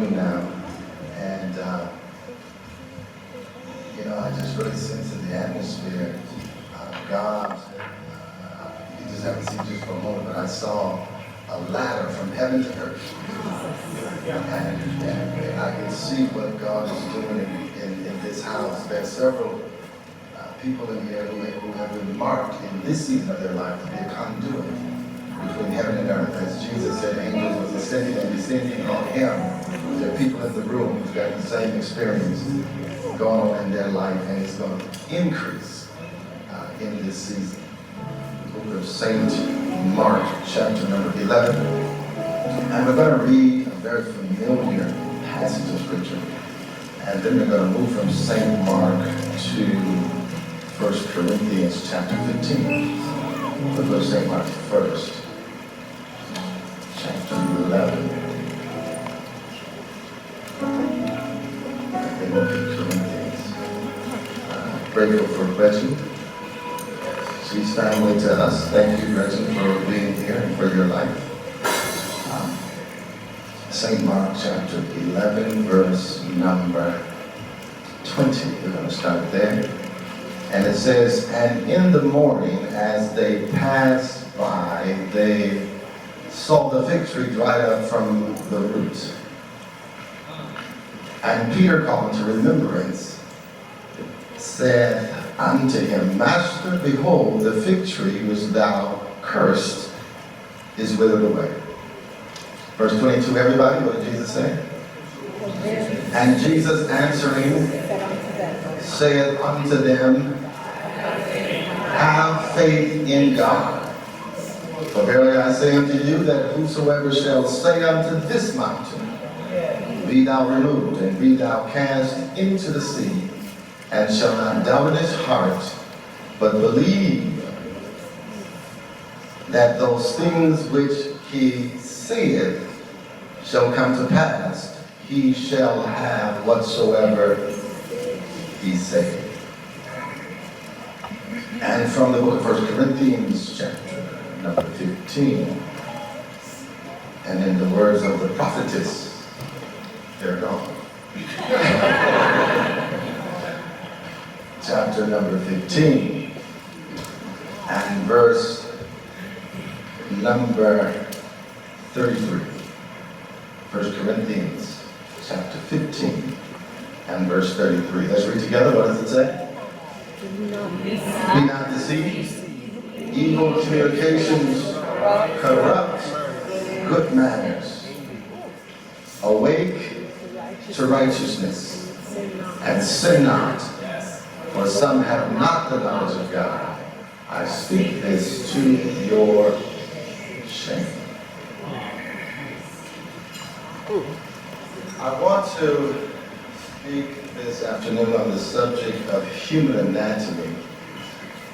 afternoon now, and I just really sense in the atmosphere, God, you just haven't seen just for a moment, but I saw a ladder from heaven to earth, and I can see what God is doing in this house. There are several people in here who have been marked in this season of their life to be a conduit between heaven and earth. As Jesus said, angels was ascending and descending on him. There are people in the room who've got the same experience going on in their life, and it's going to increase in this season. The book of St. Mark, chapter number 11. And we're going to read a very familiar passage of Scripture. And then we're going to move from St. Mark to 1 Corinthians chapter 15. We'll go to St. Mark first. Chapter 11. And then we'll get Corinthians. Grateful for Reggie. She's family to us. Thank you, Reggie, for being here and for your life. St. Mark chapter 11, verse number 20. We're going to start there. And it says, and in the morning, as they passed by, they saw the fig tree dried up from the roots. And Peter, calling to remembrance, said unto him, Master, behold, the fig tree which thou cursed is withered away. Verse 22, everybody, what did Jesus say? And Jesus answering saith unto them, have faith in God. For verily I say unto you, that whosoever shall say unto this mountain, be thou removed, and be thou cast into the sea, and shall not doubt in his heart, but believe that those things which he saith shall come to pass, he shall have whatsoever he saith. And from the book of 1 Corinthians, chapter number 15, and in the words of the prophetess, they're gone. Chapter number 15, and verse number 33. 1 Corinthians, chapter 15, and verse 33. Let's read together. What does it say? Be not deceived. Evil communications corrupt good manners. Awake to righteousness, and sin not, for some have not the knowledge of God. I speak this to your shame. I want to speak this afternoon on the subject of human anatomy.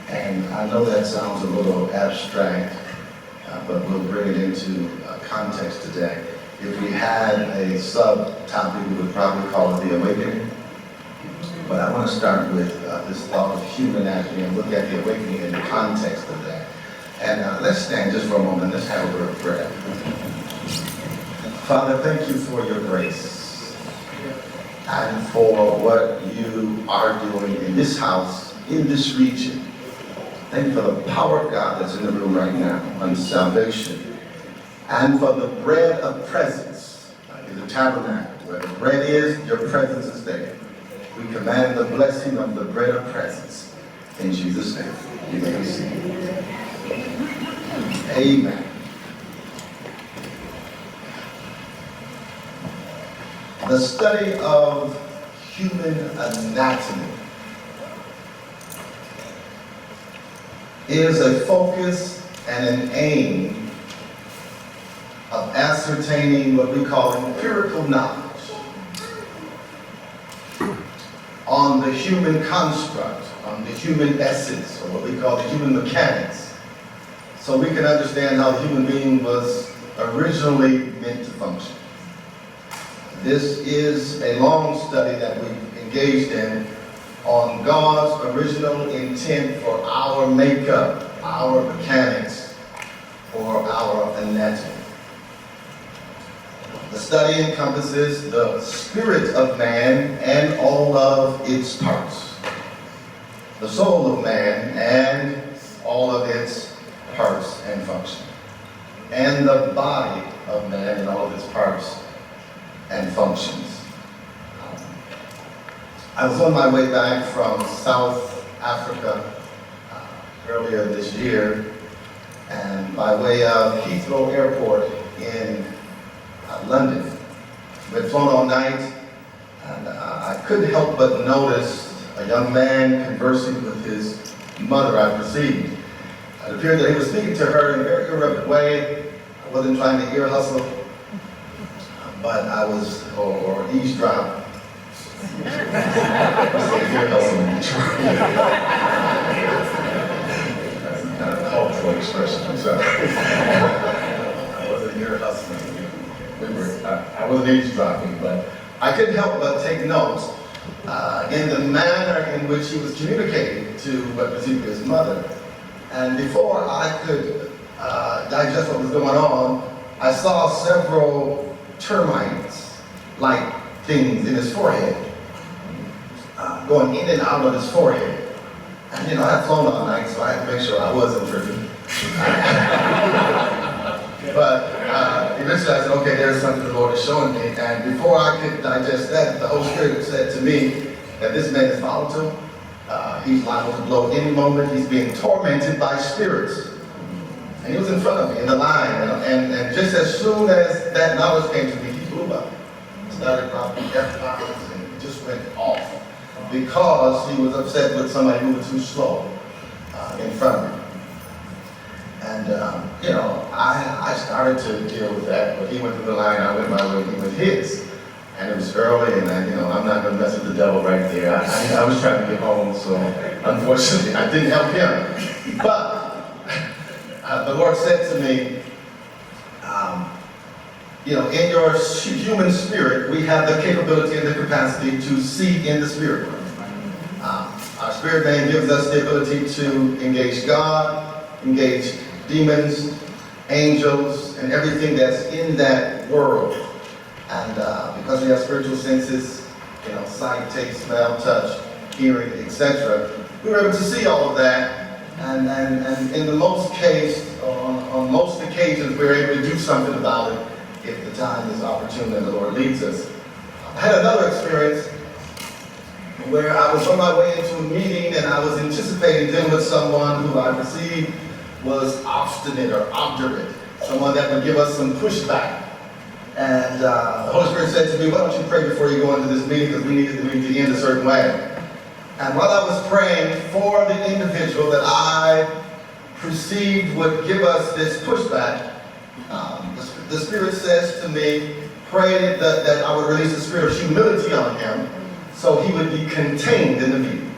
And I know that sounds a little abstract, but we'll bring it into context today. If we had a subtopic, we would probably call it the awakening. But I want to start with this thought of human anatomy and look at the awakening in the context of that. And let's stand just for a moment. Let's have a word of prayer. Father, thank you for your grace and for what you are doing in this house, in this region. Thank you for the power of God that's in the room right now on salvation, and for the bread of presence in the tabernacle. Where the bread is, your presence is there. We command the blessing of the bread of presence in Jesus' name. You may be seated. Amen. The study of human anatomy is a focus and an aim of ascertaining what we call empirical knowledge on the human construct, on the human essence, or what we call the human mechanics, so we can understand how the human being was originally meant to function. This is a long study that we've engaged in on God's original intent for our makeup, our mechanics, or our anatomy. The study encompasses the spirit of man and all of its parts, the soul of man and all of its parts and functions, and the body of man and all of its parts and functions. I was on my way back from South Africa earlier this year, and by way of Heathrow Airport in London. We had flown all night, and I couldn't help but notice a young man conversing with his mother, I perceived. It appeared that he was speaking to her in a very irreverent way. I wasn't trying to ear hustle, but I was, or eavesdrop. Ear hustle in Detroit. Kind of cultural expression, I'm sorry. I wasn't ear hustling. I wasn't eavesdropping, but I couldn't help but take notes in the manner in which he was communicating to what was his mother. And before I could digest what was going on, I saw several termites-like things in his forehead, going in and out of his forehead. And I had flown all night, so I had to make sure I wasn't tripping. But eventually I said, okay, there's something the Lord is showing me. And before I could digest that, the Holy Spirit said to me that this man is volatile. He's liable to blow any moment. He's being tormented by spirits. And he was in front of me in the line. And just as soon as that knowledge came to me, he blew up. Started dropping F-bombs and just went off because he was upset with somebody moving too slow in front of him. And, I started to deal with that, but he went through the line, I went my way, he went his. And it was early, and I'm not going to mess with the devil right there. I was trying to get home, so unfortunately, I didn't help him. But the Lord said to me, in your human spirit, we have the capability and the capacity to see in the spirit realm. Our spirit man gives us the ability to engage God, engage demons, angels, and everything that's in that world. And because we have spiritual senses, sight, taste, smell, touch, hearing, etc., we were able to see all of that. And in the most case, on most occasions, we're able to do something about it if the time is opportune and the Lord leads us. I had another experience where I was on my way into a meeting and I was anticipating dealing with someone who I perceived was obstinate or obdurate, someone that would give us some pushback. And the Holy Spirit said to me, why don't you pray before you go into this meeting, because we needed the meeting to end a certain way. And while I was praying for the individual that I perceived would give us this pushback, the Spirit says to me, pray that I would release a spirit of humility on him so he would be contained in the meeting.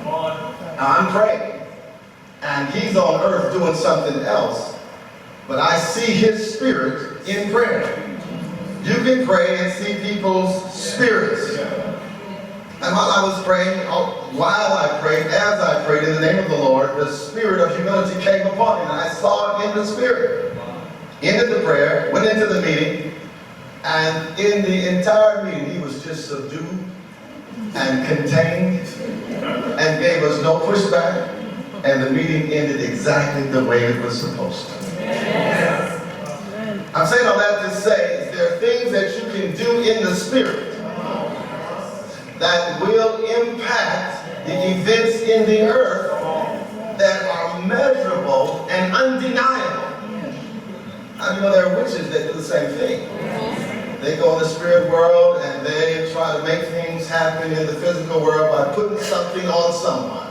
Now I'm praying. And he's on earth doing something else, but I see his spirit in prayer. You can pray and see people's spirits. And while I was praying, as I prayed in the name of the Lord, the spirit of humility came upon him, and I saw it in the spirit. Ended the prayer, went into the meeting, and in the entire meeting, he was just subdued and contained and gave us no pushback. And the meeting ended exactly the way it was supposed to. Yes. I'm saying all that to say, there are things that you can do in the spirit that will impact the events in the earth that are measurable and undeniable. And there are witches that do the same thing. They go in the spirit world and they try to make things happen in the physical world by putting something on someone,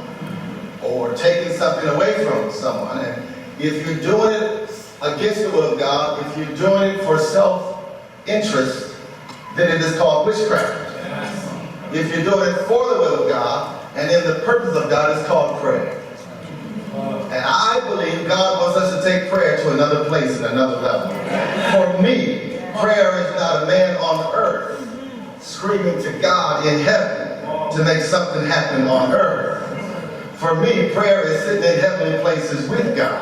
or taking something away from someone. And if you're doing it against the will of God, if you're doing it for self-interest, then it is called witchcraft. Yes. If you're doing it for the will of God and in the purpose of God, it's called prayer. And I believe God wants us to take prayer to another place and another level. For me, prayer is not a man on earth screaming to God in heaven to make something happen on earth. For me, prayer is sitting in heavenly places with God,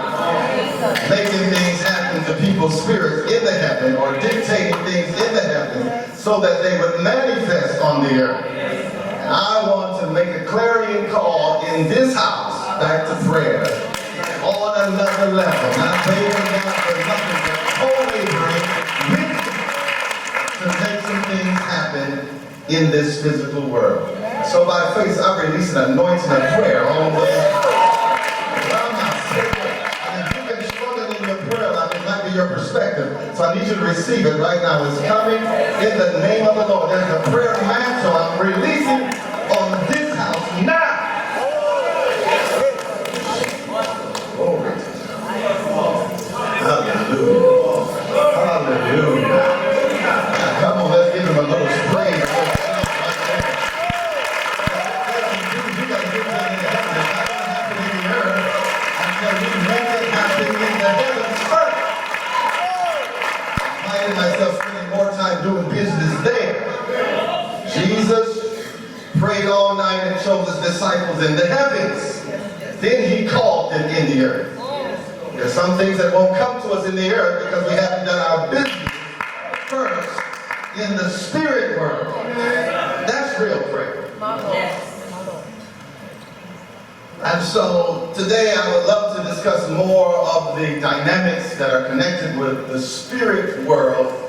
making things happen to people's spirits in the heaven, or dictating things in the heaven so that they would manifest on the earth. And I want to make a clarion call in this house back to prayer on another level. Not begging God for nothing but co-laboring with God to make some things happen in this physical world. So by faith, I release an anointing of prayer all over this house. And if you've been struggling in your prayer life, it might be your perspective. So I need you to receive it right now. It's coming in the name of the Lord. There's a prayer mantle I'm releasing on this house now. Glory to God. Hallelujah. Hallelujah. Come on, let's give him a little praise. Myself spending more time doing business there. Jesus prayed all night and chose his disciples in the heavens. Then he called them in the earth. There's some things that won't come to us in the earth because we haven't done our business first in the spirit world. That's real prayer. And so today I would love to discuss more of the dynamics that are connected with the spirit world.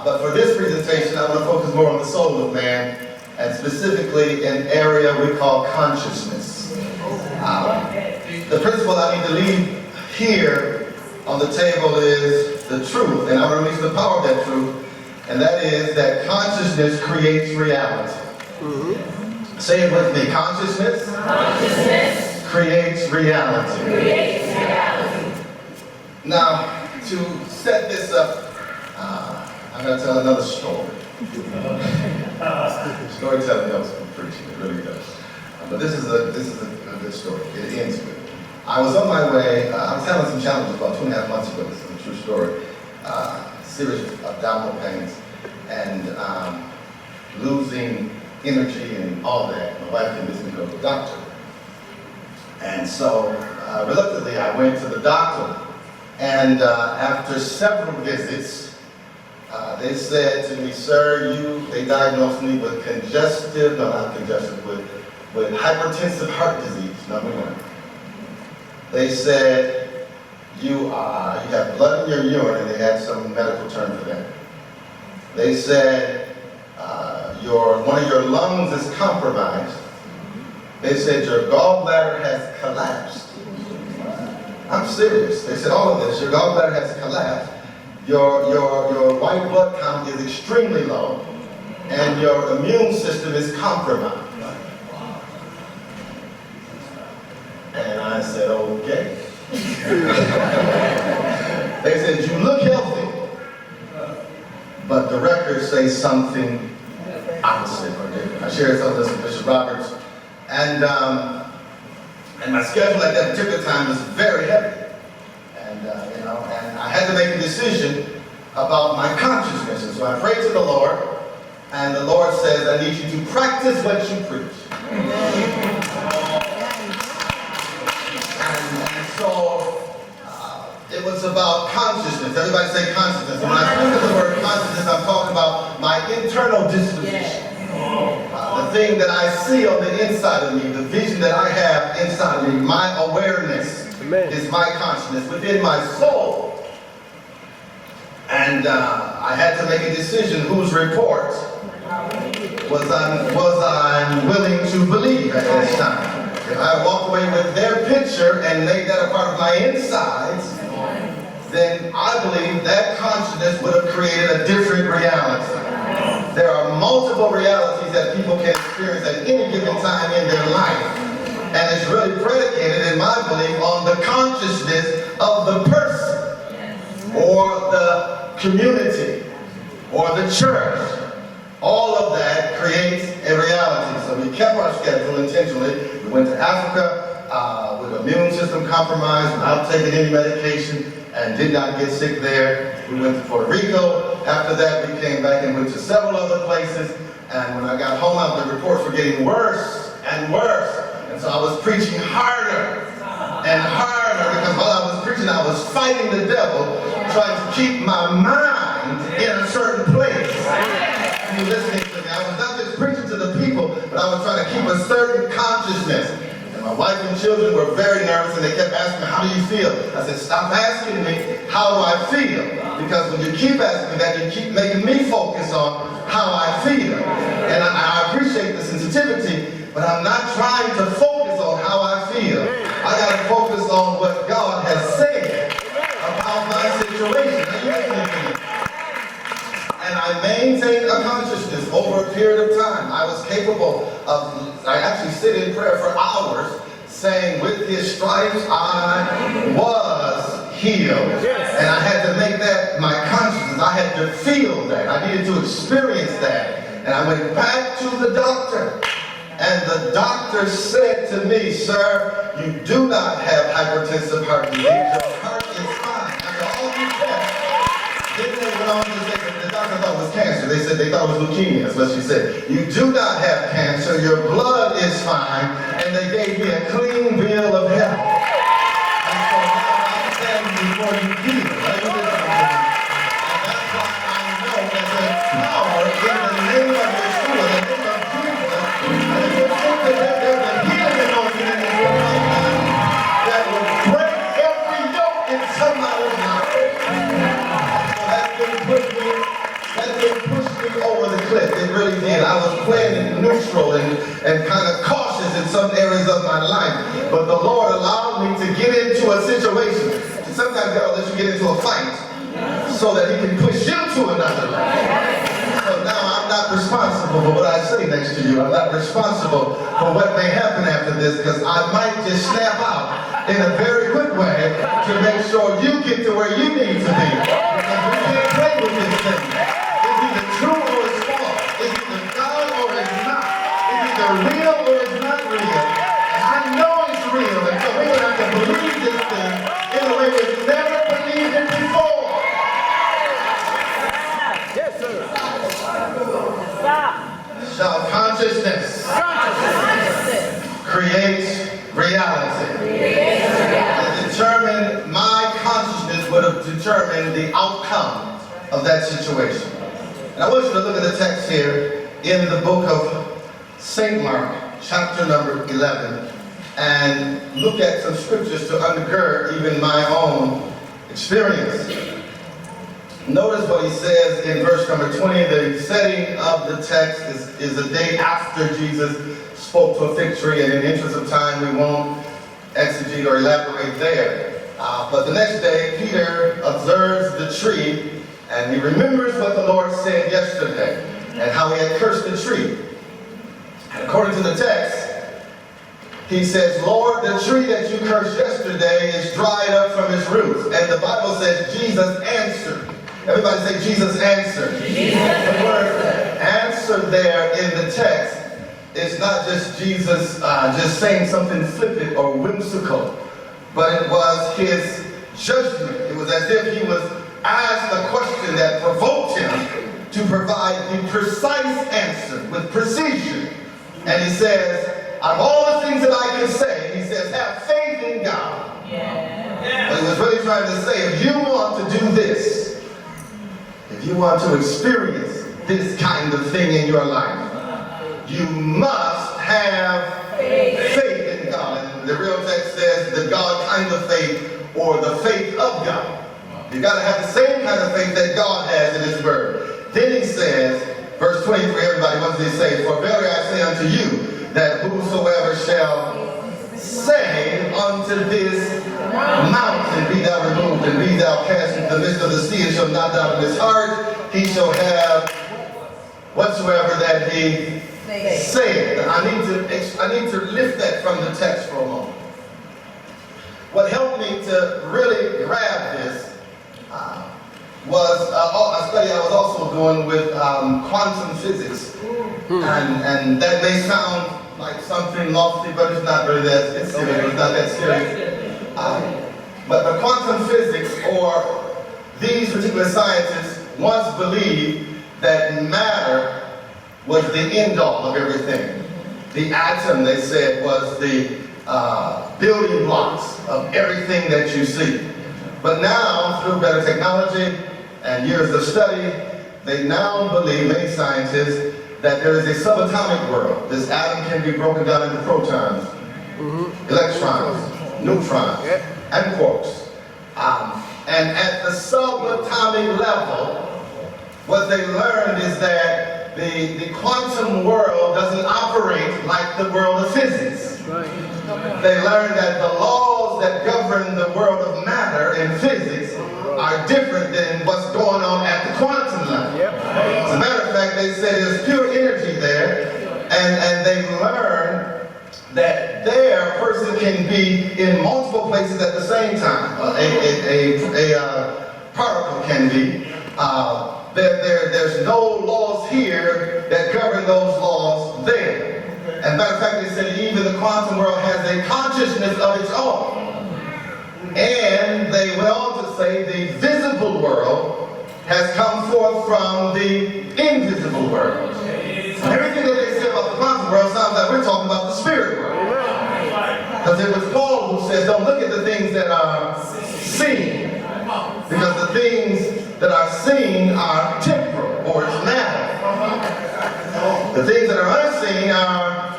But for this presentation, I want to focus more on the soul of man, and specifically an area we call consciousness. The principle I need to leave here on the table is the truth, and I'll release the power of that truth, and that is that consciousness creates reality. Say it with me. Consciousness creates reality. Now, to set this up, I'm going to tell another story. Storytelling helps with preaching, it really does. But this is a good story. It ends with. I was on my way. I was having some challenges about 2.5 months ago. This is a true story. Serious abdominal pains and losing energy and all that. My wife convinced me to go to the doctor. And so, reluctantly, I went to the doctor. And after several visits, they said to me, sir, they diagnosed me with with hypertensive heart disease, number 1. They said, you have blood in your urine, and they had some medical term for that. They said, one of your lungs is compromised. They said your gallbladder has collapsed. I'm serious. They said all of this. Your gallbladder has collapsed. Your white blood count is extremely low, and your immune system is compromised. And I said, okay. They said, you look healthy, but the records say something opposite or different. I shared some of this with Bishop Roberts, and my schedule at that particular time was very heavy. And I had to make a decision about my consciousness. And so I prayed to the Lord, and the Lord says, I need you to practice what you preach. And so it was about consciousness. Everybody say consciousness. And when I speak of the word consciousness, I'm talking about my internal disposition. The thing that I see on the inside of me, the vision that I have inside of me, my awareness. Amen. Is my consciousness within my soul. And I had to make a decision whose report was I willing to believe at this time. If I walked away with their picture and made that a part of my insides, then I believe that consciousness would have created a different reality. There are multiple realities that people can experience at any given time in their life. And it's really predicated, in my belief, on the consciousness of the person, or the community, or the church. All of that creates a reality. So we kept our schedule intentionally. We went to Africa with immune system compromised, without taking any medication, and did not get sick there. We went to Puerto Rico. After that, we came back and went to several other places. And when I got home, the reports were getting worse and worse. And so I was preaching harder and harder, because while I was preaching, I was fighting the devil, trying to keep my mind in a certain place. You listening to me? I was not just preaching to the people, but I was trying to keep a certain consciousness. And my wife and children were very nervous, and they kept asking me, how do you feel? I said, stop asking me, how do I feel? Because when you keep asking me that, you keep making me focus on how I feel. And I appreciate the sensitivity, but I'm not trying to focus on how I feel. I got to focus on what God has said about my situation. Are you listening to me? And I maintained a consciousness over a period of time. I was capable of, I actually sit in prayer for hours saying, with his stripes I was healed. And I had to make that my consciousness. I had to feel that. I needed to experience that. And I went back to the doctor. And the doctor said to me, sir, you do not have hypertensive heart disease. Your heart is fine. After all these tests, then they went on to say that the doctor thought it was cancer. They said they thought it was leukemia. That's what she said. You do not have cancer. Your blood is fine. And they gave me a clean bill of health. And so now I'm standing before you here. Right? And that's why I know that there's power in the name of Yeshua, the name of Jesus. And if you think that there's a healing anointing in this room right now that will break every yoke in somebody's life. That didn't push me over the cliff. It really did. I was playing it neutral and kind of cautious in some areas of my life. But the Lord allowed me to get into a situation. Sometimes God will let you get into a fight so that he can push you to another level. So now I'm not responsible for what I say next to you. I'm not responsible for what may happen after this, because I might just snap out in a very good way to make sure you get to where you need to be. Because we can't play with this thing. It's either true or it's false. It's either God or it's not. It's either real or it's not real. And I know it's real, and so we're going to have to believe this thing in a way we've never believed it before. Yes, sir. Shout, consciousness creates reality. And determine, my consciousness would have determined the outcome of that situation. And I want you to look at the text here in the book of St. Mark, chapter number 11, and look at some scriptures to undergird even my own experience. Notice what he says in verse number 20. The setting of the text is a day after Jesus spoke to a fig tree, and in the interest of time we won't exegete or elaborate there. But the next day Peter observes the tree, and he remembers what the Lord said yesterday and how he had cursed the tree. And according to the text, he says, Lord, the tree that you cursed yesterday is dried up from its roots. And the Bible says Jesus answered. Everybody say Jesus answered. Jesus. The word answer there in the text is not just Jesus just saying something flippant or whimsical, but it was his judgment. It was as if he was asked a question that provoked him to provide the precise answer with precision. And he says, out of all the things that I can say, he says, have faith in God. Yeah. What he was really trying to say, if you want to do this, if you want to experience this kind of thing in your life, you must have faith in God. And the real text says the God kind of faith, or the faith of God. You got to have the same kind of faith that God has in his word. Then he says, verse 23, everybody, what does he say? For verily I say unto you, that whosoever shall say unto this mountain, be thou removed, and be thou cast into the midst of the sea, and shall not doubt in his heart, he shall have whatsoever that he said. I need to lift that from the text for a moment. What helped me to really grab this was a study I was also doing with quantum physics. And that may sound like something lofty, but it's not really that. It's serious. It's not that serious. But quantum physics, or these particular scientists, once believed that matter was the end all of everything. the atom, they said, was the building blocks of everything that you see. But now, through better technology and years of study, they now believe, many scientists, that there is a subatomic world. This atom can be broken down into protons, electrons, neutrons, and quarks. And at the subatomic level, what they learned is that the quantum world doesn't operate like the world of physics. They learned that the laws that govern the world of matter in physics are different than what's going on at the quantum level. As a matter of fact, they said there's pure energy there, and they learned that there a person can be in multiple places at the same time. A particle can be. There's no laws here that govern those laws there. As a matter of fact, they said even the quantum world has a consciousness of its own. And they went on to say the visible world has come forth from the invisible world. Everything that they say about the quantum world sounds like we're talking about the spirit world. Because it was Paul who says, don't look at the things that are seen. Because the things that are seen are temporal, or it's matter. The things that are unseen are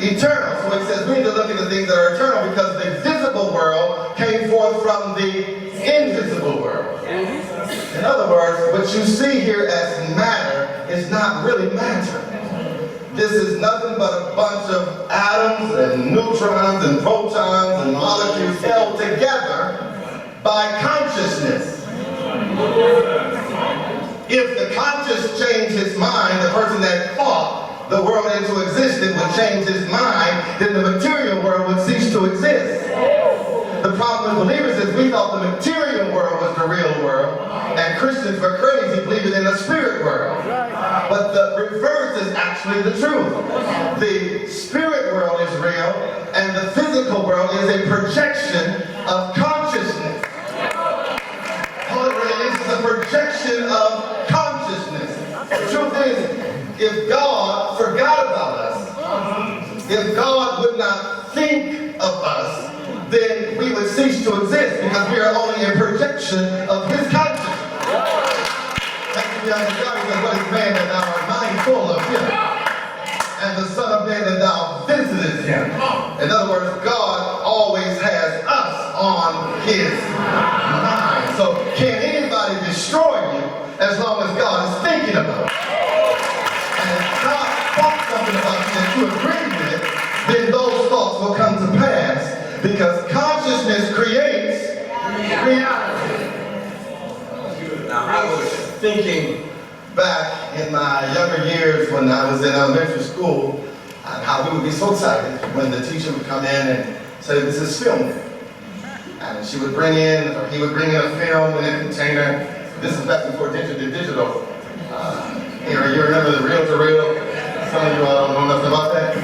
eternal. So it says we need to look at the things that are eternal because the visible world came forth from the invisible world. In other words, what you see here as matter is not really matter. This is nothing but a bunch of atoms and neutrons and protons and molecules held together by consciousness. If the conscious changed his mind, the person that thought the world into existence would change his mind, then the material world would cease to exist. The problem with believers is we thought the material world was the real world, and Christians were crazy believing in the spirit world. But the reverse is actually the truth. The spirit world is real, and the physical world is a projection of consciousness. All it really is a projection of consciousness. The truth is, if God forgot about us, if God would not think of us, then we would cease to exist because we are only a projection of his consciousness. That's the young God says, what is man that thou art mindful of him? And the Son of Man that thou visitest him. In other words, God always has us on his mind. So can anybody destroy you as long as God is thinking about it? And if God thought something about you that you agree with, then those thoughts will come to pass. Because consciousness creates reality. Now, I was thinking back in my younger years when I was in elementary school and how we would be so excited when the teacher would come in and say, this is film. And she would bring in, or he would bring in a film in a container. This is back before digital era. You remember the reel-to-reel? Some of you all don't know nothing about that.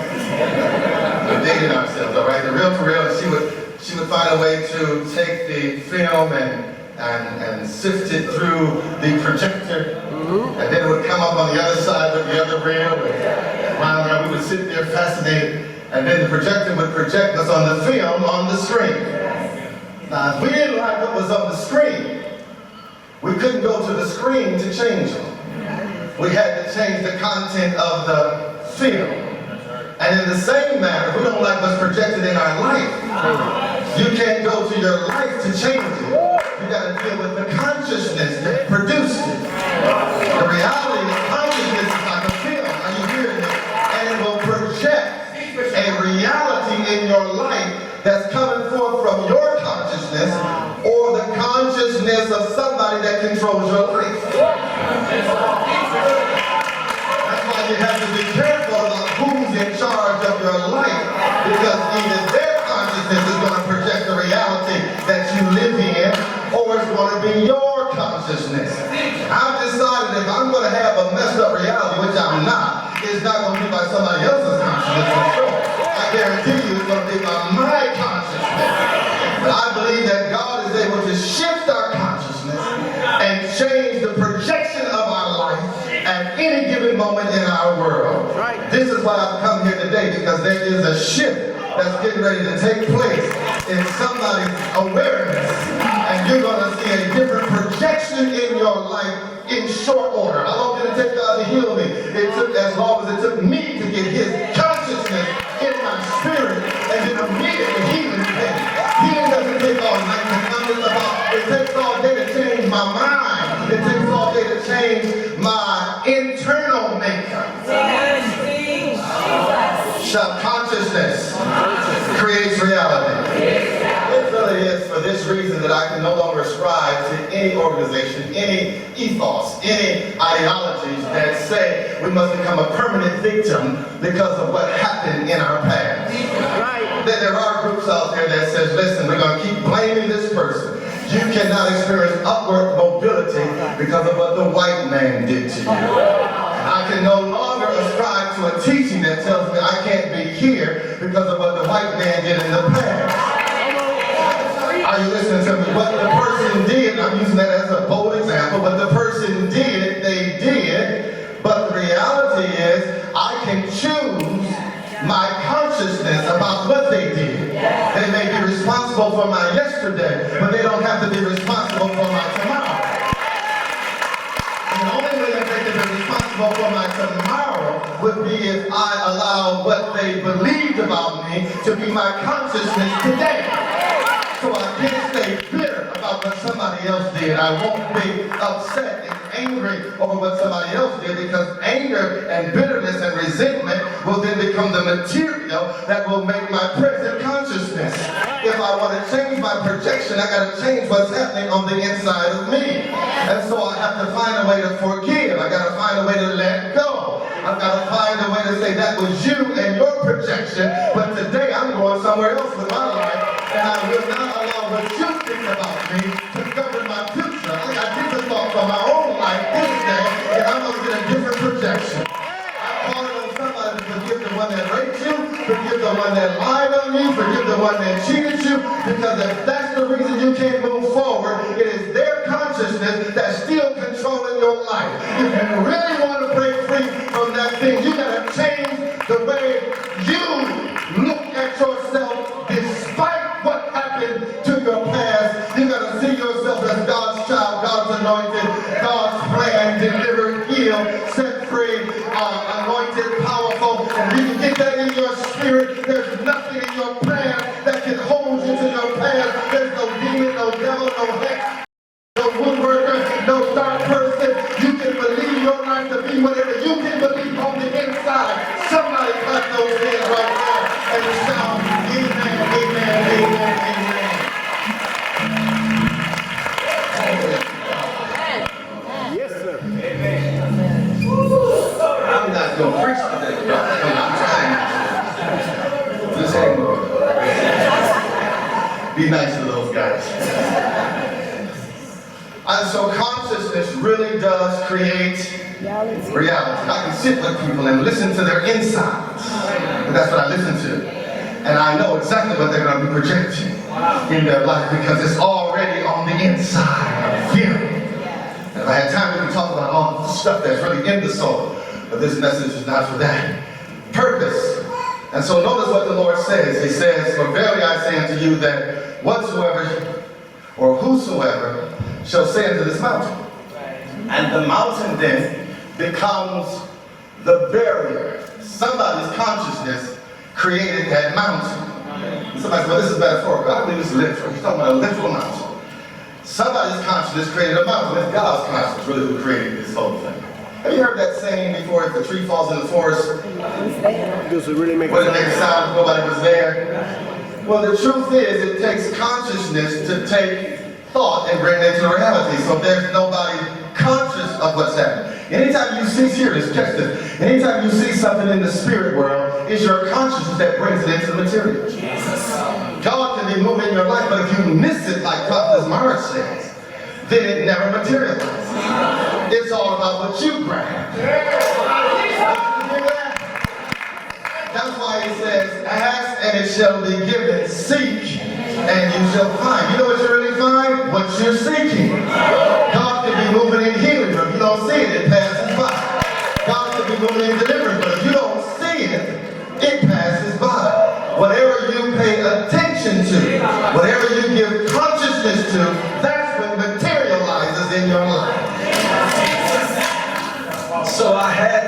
We're dating ourselves, all right? The reel-to-reel, and she would find a way to take the film and sift it through the projector, and then it would come up on the other side with the other reel, and while we would sit there fascinated, and then the projector would project us on the film on the screen. Now, if we didn't like what was on the screen, we couldn't go to the screen to change it. We had to change the content of the film. And in the same manner, we don't like what's projected in our life. You can't go to your life to change it. You got to deal with the consciousness that produced it. The reality of consciousness is like a film. Are you hearing it? And it will project a reality in your life that's coming forth from your consciousness or the consciousness of somebody that controls your life. That's why you have to be careful about who's in charge of your life, because either their consciousness is going to project the reality that you live in, or it's going to be your consciousness. I've decided if I'm going to have a messed up reality, which I'm not, it's not going to be by somebody else's consciousness for sure. I guarantee you it's going to be by my consciousness. But I believe that God is able to shift our consciousness and change the projection of our life and any given moment in our world. This is why I've come here today, because there is a shift that's getting ready to take place in somebody's awareness, and you're going to see a different projection in your life in short order. How long did it take God to heal me? It took as long as it took me to get his consciousness in my spirit, and then immediately healing came. Healing doesn't take all night to come. It takes all day to change my mind. It takes all day to change my internal makeup. Subconsciousness creates reality. It really is for this reason that I can no longer ascribe to any organization, any ethos, any ideologies that say we must become a permanent victim because of what happened in our past. That there are groups out there that says, listen, we're going to keep blaming this person. You cannot experience upward mobility because of what the white man did to you. I can no longer ascribe to a teaching that tells me I can't be here because of what the white man did in the past. Are you listening to me? What the person did, I'm using that as a bold example, what the person did, they did, but the reality is I can choose my consciousness about what they did. They may be responsible for my yesterday, but they don't have to be responsible for my tomorrow. And the only way that they can be responsible for my tomorrow would be if I allow what they believed about me to be my consciousness today. So I can't stay bitter about what somebody else did. I won't be upset and angry over what somebody else did, because anger and bitterness and resentment will then become the material that will make my present consciousness. If I want to change my projection, I got to change what's happening on the inside of me. And so I have to find a way to forgive. I got to find a way to let go. I've got to find a way to say that was you and your projection, but today I'm going somewhere else with my life, and I will not allow what you think about me to govern my future. I got different thoughts on my own life this day, and I'm going to get a different projection. I'm calling on somebody to forgive the one that raped you, forgive the one that lied on you, forgive the one that cheated you, because if that's the reason you can't move forward, it is their consciousness that's still controlling your life. If you really want to break free from that thing, you got to change the way you look at yourself despite what happened to your past. You got to see yourself as God's child, God's anointed, God's plan, delivered, healed, set free, anointed, powerful. And you can get that in your spirit. There's nothing in your plan that can hold you to your past. There's no demon, no devil, no hex, no woodworker, no dark person. You can believe your life to be whatever you can believe on the inside. Somebody clap those hands right now and shout, amen, amen, amen, amen. Yes, sir. Amen. I'm not going to preach today. I'm trying. Just hang on. Be nice to those guys. And so consciousness really does create reality. I can sit with people and listen to their insides. And that's what I listen to. And I know exactly what they're going to be projecting in their life, because it's already on the inside of them. And if I had time, we could talk about all the stuff that's really in the soul. But this message is not for that. Purpose. And so notice what the Lord says. He says, for verily I say unto you that whatsoever or whosoever shall say unto this mountain. And the mountain then becomes the barrier. Somebody's consciousness created that mountain. Somebody said, well, this is metaphorical. I believe it's literal. He's talking about a literal mountain. Somebody's consciousness created a mountain. It's God's consciousness really who created this whole thing. Have you heard that saying before, if the tree falls in the forest, does it really make a sound if nobody was there? Well, the truth is, it takes consciousness to take thought and bring it into reality. So there's nobody conscious of what's happening. Anytime you see, here it is, catch this. Anytime you see something in the spirit world, it's your consciousness that brings it into the material. Jesus. God can be moving in your life, but if you miss it, like Prophet Mara says, then it never materializes. It's all about what you grab. That's why he says, ask and it shall be given, seek and you shall find. You know what you really find? What you're seeking. God can be moving and healing, but if you don't see it, it passes by.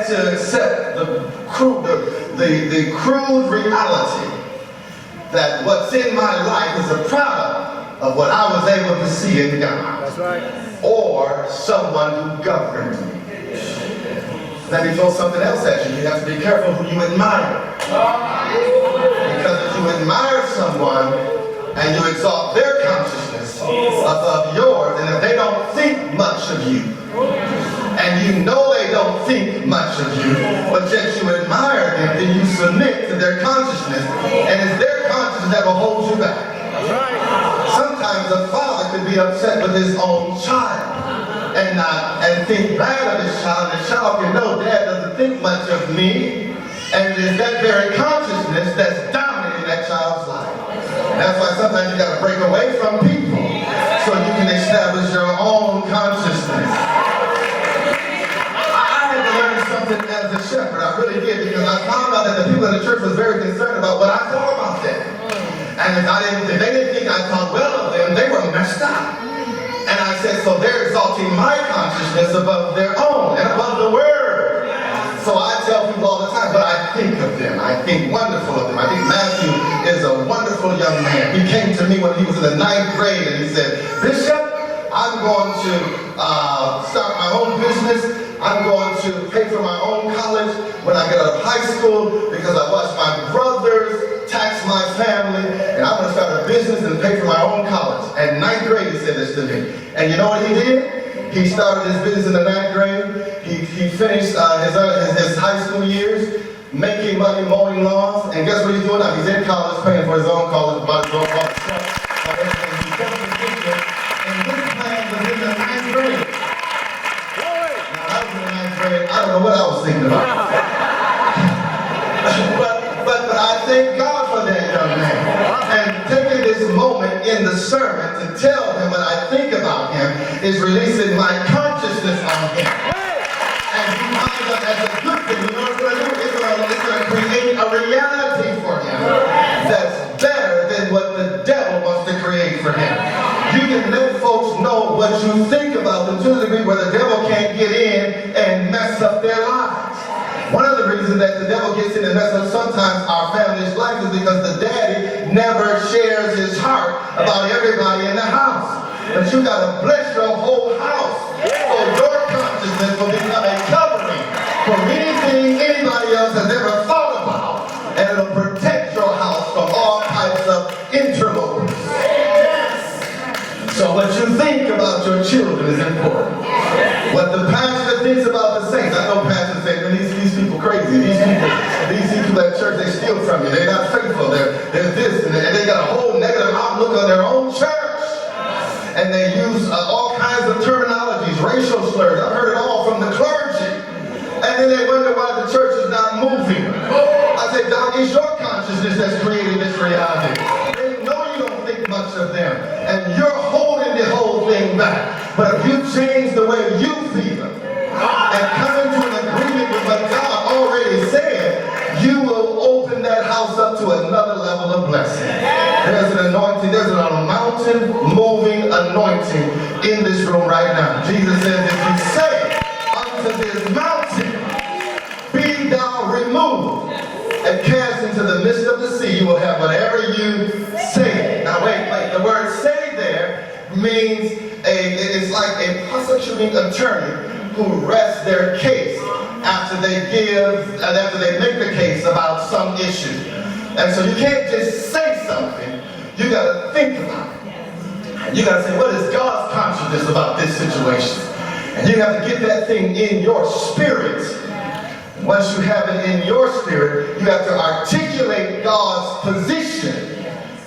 to accept the crude reality that what's in my life is a product of what I was able to see in God. That's right. Or someone who governed me. Let me throw something else at you. You have to be careful who you admire. Because if you admire someone and you exalt their consciousness above yours, and if they don't think much of you, and you know they don't think much of you, but yet you admire them, then you submit to their consciousness, and it's their consciousness that will hold you back. Sometimes a father could be upset with his own child and think bad of his child. The child can know Dad doesn't think much of me, and it is that very consciousness that's dominating that child's life. And that's why sometimes you got to break away from people so you can establish your own consciousness. I had to learn something as a shepherd. I really did, because I found out that the people in the church was very concerned about what I thought about them. And if they didn't think I thought well of them, they were messed up. And I said, so they're exalting my consciousness above their own and above the word. So I tell people all the time, but I think of them. I think wonderful of them. I think Matthew is a wonderful young man. He came to me when he was in the 9th grade and he said, Bishop, I'm going to start my own business. I'm going to pay for my own college when I get out of high school, because I watched my brothers tax my family, and I'm going to start a business and pay for my own college. And 9th grade he said this to me. And you know what he did? He started his business in the 9th grade. He finished his high school years making money mowing lawns. And guess what he's doing now? He's in college paying for his own college, bought his own college truck, everything. He kept his picture, and his plan was in the 9th grade. Now I was in the 9th grade. I don't know what I was thinking about. But I thank God for that young man. And taking this moment in the sermon to tell him what I think about him is releasing my consciousness on him. And he finds that as a good thing. You know what it's going to do? It's going to create a reality for him that's better than what the devil wants to create for him. You can let folks know what you think about them to the degree where the devil can't get in and mess up their lives. One of the reasons that the devil gets in and messes up sometimes our family's life is because the daddy never shares his heart about everybody in the house. But you got to bless your whole house so your consciousness will become a covering for anything anybody else has ever thought about, and it'll protect your house from all types of interlopers. So what you think about your children is important. What the pastor thinks about the saints. I know pastors say, these people crazy. These people at church, they steal from you. They're not faithful. They're this, and they got a whole negative outlook on their own church. And they use all kinds of terminologies, racial slurs. I've heard it all from the clergy. And then they wonder why the church is not moving. I say, Doc, it's your consciousness that's creating this reality. They know you don't think much of them, and you're holding the whole thing back. But if you change the way you feel and come into an agreement with what God already said, you will open that house up to another level of blessing. There's an anointing, there's a mountain moving anointing in this room right now. Jesus says, if you say unto this mountain, be thou removed and cast into the midst of the sea, you will have whatever you say. Now wait, the word say there means it's like a prosecuting attorney who rests their case after they make the case about some issue. And so you can't just say something, you gotta think about it. And you gotta say, what is God's consciousness about this situation? And you have to get that thing in your spirit. And once you have it in your spirit, you have to articulate God's position.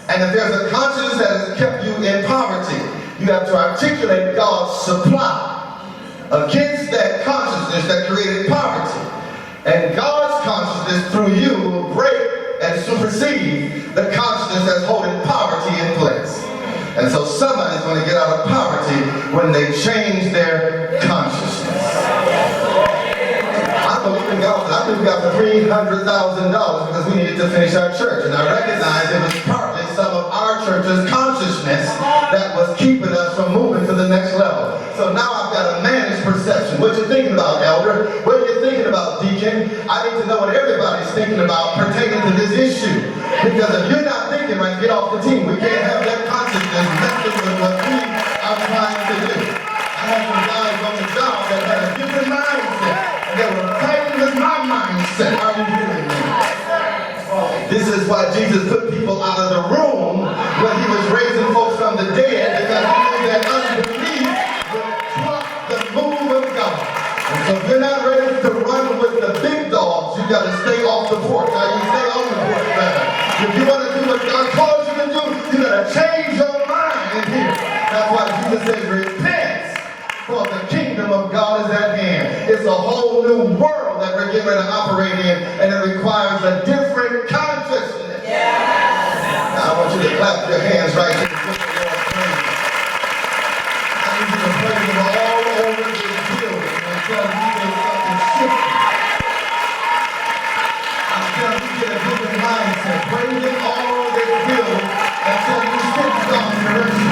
And if there's a consciousness that has kept you in poverty, you have to articulate God's supply against that consciousness that created poverty. And God's consciousness through you will break and supersede the consciousness that's holding poverty in place. And so somebody's going to get out of poverty when they change their consciousness. I believe in God. I believe we got for $300,000 because we needed to finish our church. And I recognize it was partly some of our church's consciousness that was keeping us from moving to the next level. So now I've got a managed perception. What you thinking about, elder? What do you thinking about, deacon. I need to know what everybody's thinking about pertaining to this issue. Because if you're not thinking right, get off the team. We can't have that consciousness messing with what we are trying to do. I had some guys on the job that had a different mindset. And they were fighting with my mindset. Are you hearing me? This is why Jesus put people out of the room when he was raising folks from the dead, because he knew that unbelief would trump the move of God. And so if you're not ready to run with the big dogs, you got to stay off the porch. Now you stay on the porch better. If you want to do what God calls you to do, you got to change your mind in here. That's why Jesus says, repent, for the kingdom of God is at hand. It's a whole new world that we're getting ready to operate in, and it requires a different consciousness. Yes. Now I want you to clap your hands right here. I need you to praise him all over this building until you get something shifted. Until you get a different mindset. Praise him all over this building until you sense God's direction.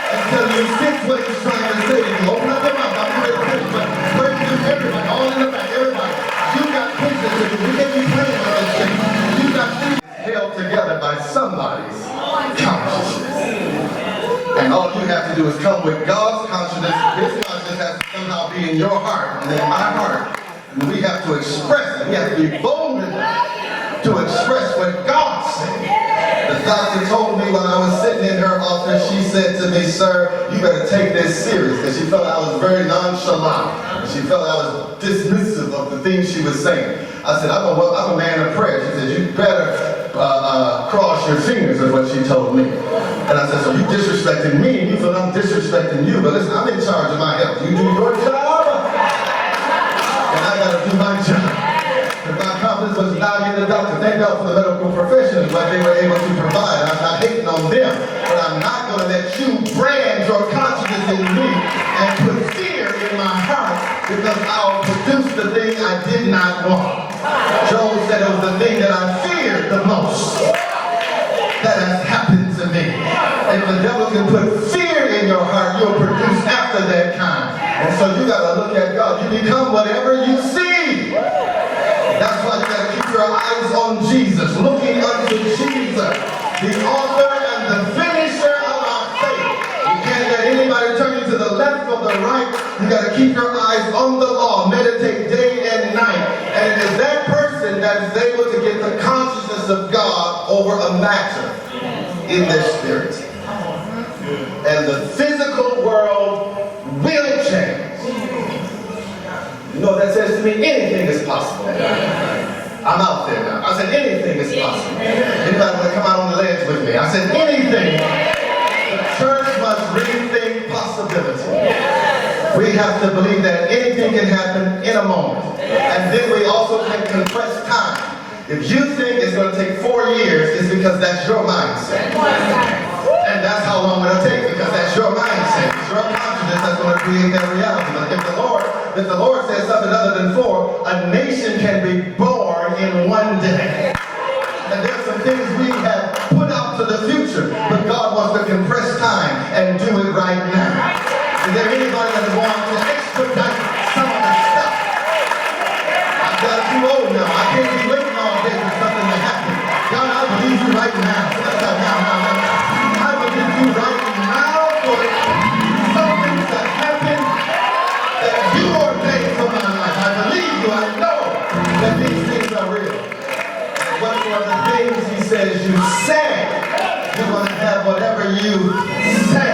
Until you sense what he's trying to say to you. Open up your mouth. I'm going to praise him. Praise him, everybody. All in the back. Everybody. You got pictures of you. We can't be playing with this thing. You got things held together by somebody's consciousness. And all you have to do is come with God's consciousness. His consciousness has to somehow be in your heart and in my heart. And we have to express it. We have to be bold enough to express what God said. The doctor told me when I was sitting in her office, she said to me, sir, you better take this serious, because she felt I was very nonchalant. She felt I was dismissive of the things she was saying. I said, I'm a man of prayer. She said, you better cross your fingers, is what she told me. And I said, so you disrespecting me, and you feel I'm disrespecting you. But listen, I'm in charge of my health. You do your job, and I got to do my job. My confidence was not in the doctor. Thank God for the medical professionals, what they were able to provide. I'm not hating on them, but I'm not going to let you brand your consciousness in me and put fear in my heart, because I'll produce the thing I did not want. Job said it was the thing that I feared the most that has happened to me. If the devil can put fear in your heart, you'll produce after that kind. And so you got to look at God. You become whatever you see. That's why you got to keep your eyes on Jesus, looking unto Jesus, the author and the finisher of our faith. You can't let anybody turn you to the left or the right. You got to keep your eyes on the law, meditate day and night. And it is that person that is able to get the consciousness of God over a matter in their spirit. And the physical world will change. You know what that says to me? Anything is possible. I'm out there now. I said anything is possible. Anybody want to come out on the ledge with me? I said anything. The church must rethink possibility. We have to believe that anything can happen in a moment. And then we also can compress time. If you think it's going to take 4 years, it's because that's your mindset. And that's how long it'll take, because that's your mindset. It's your consciousness that's going to create that reality. But if the Lord says something other than 4, a nation can be born in 1 day. And there's some things we have put out to the future, but God wants to compress time and do it right now. Is there anybody that wants to expedite some of the stuff? I've got too old now. I can't be waiting all day for something to happen. God, I believe you right now. I believe you right now for something to happen that you ordained for my life. I believe you. I know that these things are real. And what are the things he says you say? You're going to have whatever you say.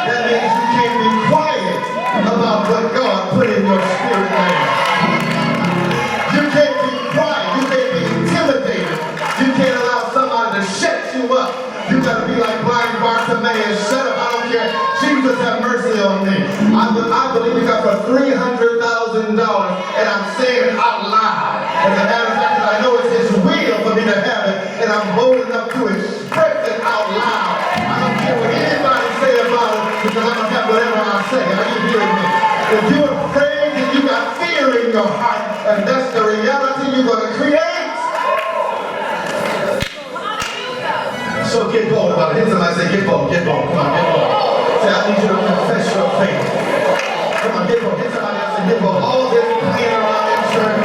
That means you can't be quiet about what God put in your spirit man. You can't be quiet. You can't be intimidated. You can't allow somebody to shut you up. You got to be like blind Bartimaeus. Shut up. I don't care. Jesus, have mercy on me. I believe you got for $300,000, and I'm saying it out loud. As a matter of fact, I know it's his will for me to have it, and I'm bold enough to express it out loud. I don't care what anybody say about it, because I'm going to have whatever I say. Are you hearing me? If you're afraid and you got fear in your heart, and that's the reality you're going to create. So get bold about it. Hit somebody say, get bold, get bold. Come on, get bold. Say, I need you to confess your faith. Come on, get bold. Hit somebody else and get bold. All this playing around in church,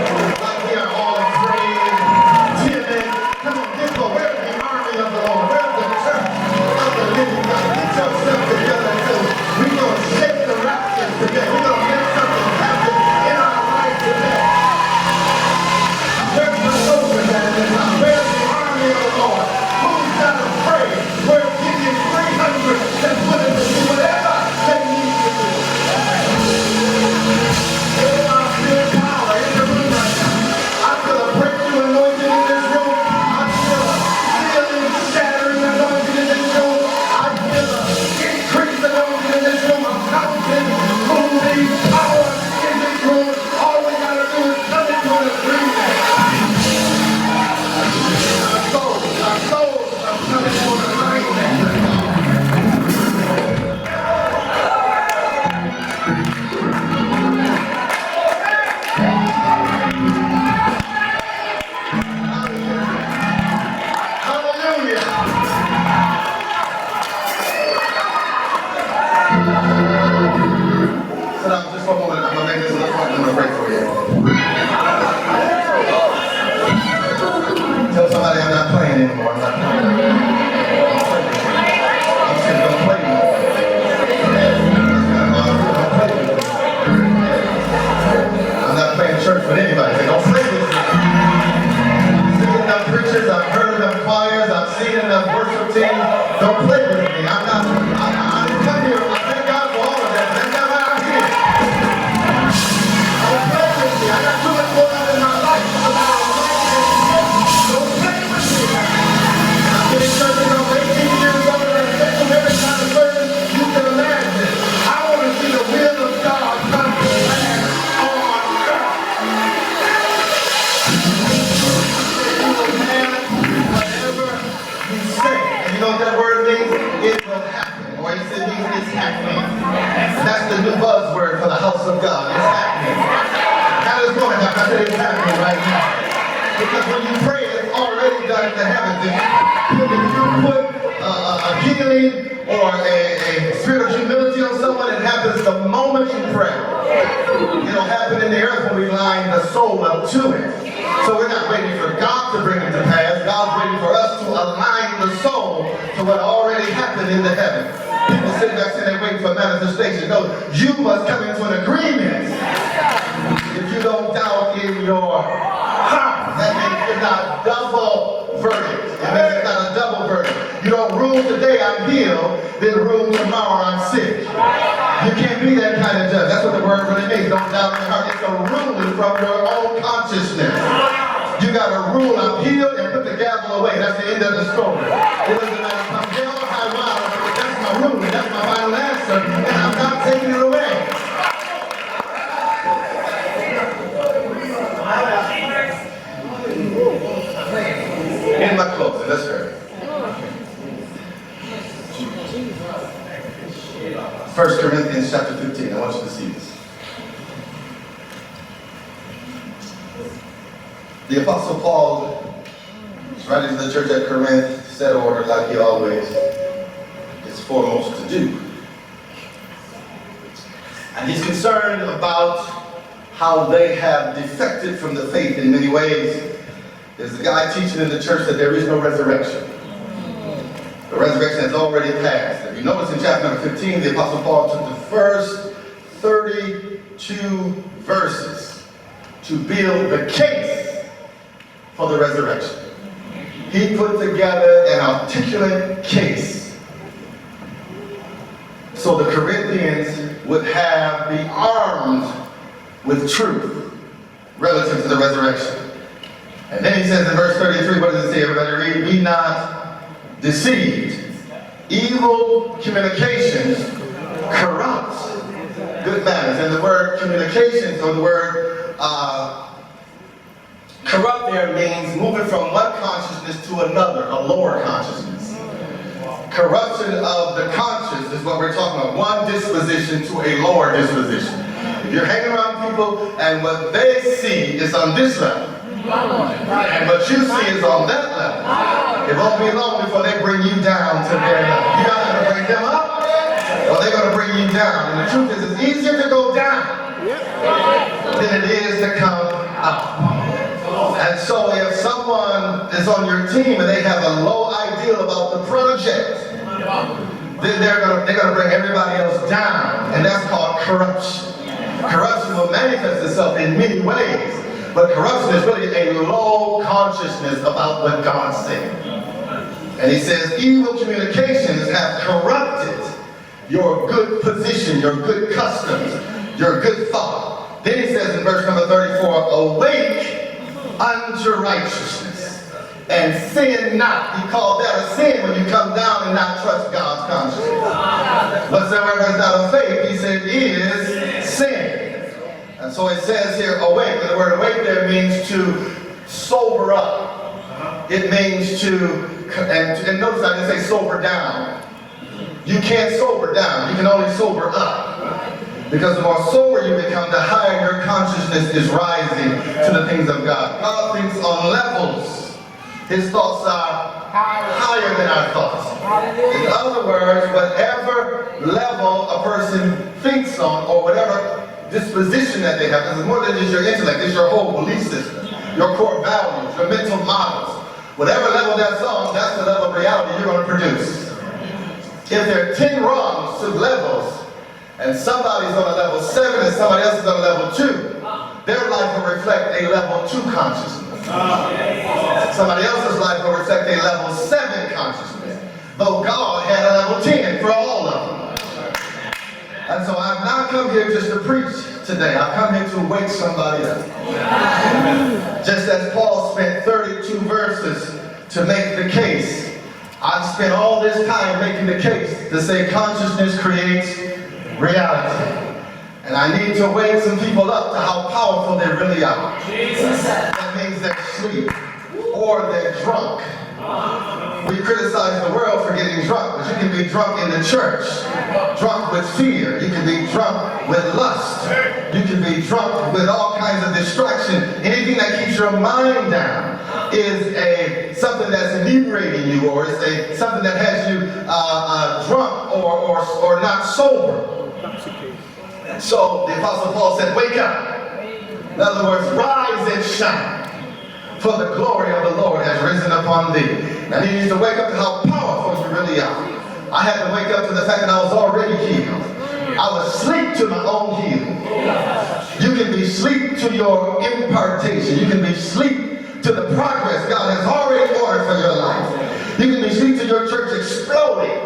word means it will happen. Or it means it's happening. That's the new buzzword for the house of God. It's happening. Now this morning, I said it's happening right now. Because when you pray, it's already done in the heavens. If you put a healing or a spirit of humility on someone, it happens the moment you pray. It'll happen in the earth when we line the soul up to it. So we're not waiting for God to bring it to pass. God's waiting for us to align the soul to what already happened in the heaven. People sitting back saying they're waiting for manifestation. No, you must come into an agreement. If you don't doubt in your heart, that means you're not double verdict. It means it's not a double verdict. You don't rule today I'm healed, then rule tomorrow I'm sick. You can't be that kind of judge. That's what the word really means. Don't doubt in your heart. It's a ruling from your own consciousness. You got to rule I'm healed and put the gavel away. That's the end of the story. It doesn't matter if I'm hell or high water. That's my ruling. That's my final answer. And I'm not taking it away. In my closing, let's hurry. 1 Corinthians chapter 15. I want you to see this. The Apostle Paul, writing to the church at Corinth, set order like he always is foremost to do. And he's concerned about how they have defected from the faith in many ways. There's a guy teaching in the church that there is no resurrection. The resurrection has already passed. If you notice in chapter number 15, the Apostle Paul took the first 32 verses to build the case for the resurrection. He put together an articulate case so the Corinthians would be armed with truth relative to the resurrection. And then he says in verse 33, what does it say? Everybody read, be not deceived. Evil communications corrupt good manners. And the word communications, or the word corrupt there, means moving from one consciousness to another, a lower consciousness. Corruption of the conscience is what we're talking about. One disposition to a lower disposition. If you're hanging around people and what they see is on this level, and what you see is on that level, it won't be long before they bring you down to their level. You're not going to bring them up, or they're going to bring you down. And the truth is, it's easier to go down than it is to come up. And so if someone is on your team and they have a low ideal about the project, then they're going to bring everybody else down. And that's called corruption. Corruption will manifest itself in many ways. But corruption is really a low consciousness about what God said. And he says, evil communications have corrupted your good position, your good customs, your good thought. Then he says in verse number 34, awake unto righteousness and sin not. He called that a sin when you come down and not trust God's consciousness. Whatsoever is not of faith, he said, is sin. And so it says here, awake. And the word awake there means to sober up. It means to, and notice I didn't say sober down. You can't sober down. You can only sober up. Because the more sober you become, the higher your consciousness is rising to the things of God. God thinks on levels. His thoughts are higher than our thoughts. In other words, whatever level a person thinks on, or whatever disposition that they have, it's more than just your intellect, it's your whole belief system, your core values, your mental models. Whatever level that's on, that's the level of reality you're going to produce. If there are 10 rungs to levels, and somebody's on a level 7 and somebody else is on a level 2, their life will reflect a level 2 consciousness. Somebody else's life will reflect a level 7 consciousness, though God had a level 10 for all of them. And so I've not come here just to preach today. I've come here to wake somebody up. Just as Paul spent 32 verses to make the case, I've spent all this time making the case to say consciousness creates reality. And I need to wake some people up to how powerful they really are. That means they're asleep, or they're drunk, We criticize the world for getting drunk, but you can be drunk in the church. Drunk with fear. You can be drunk with lust. You can be drunk with all kinds of distraction. Anything that keeps your mind down is something that's inebriating you, or is something that has you drunk or not sober. So the Apostle Paul said, wake up. In other words, rise and shine. For the glory of the Lord has risen upon thee. Now you need to wake up to how powerful you really are. I had to wake up to the fact that I was already healed. I was asleep to my own healing. You can be asleep to your impartation. You can be asleep to the progress God has already ordered for your life. You can be asleep to your church exploding.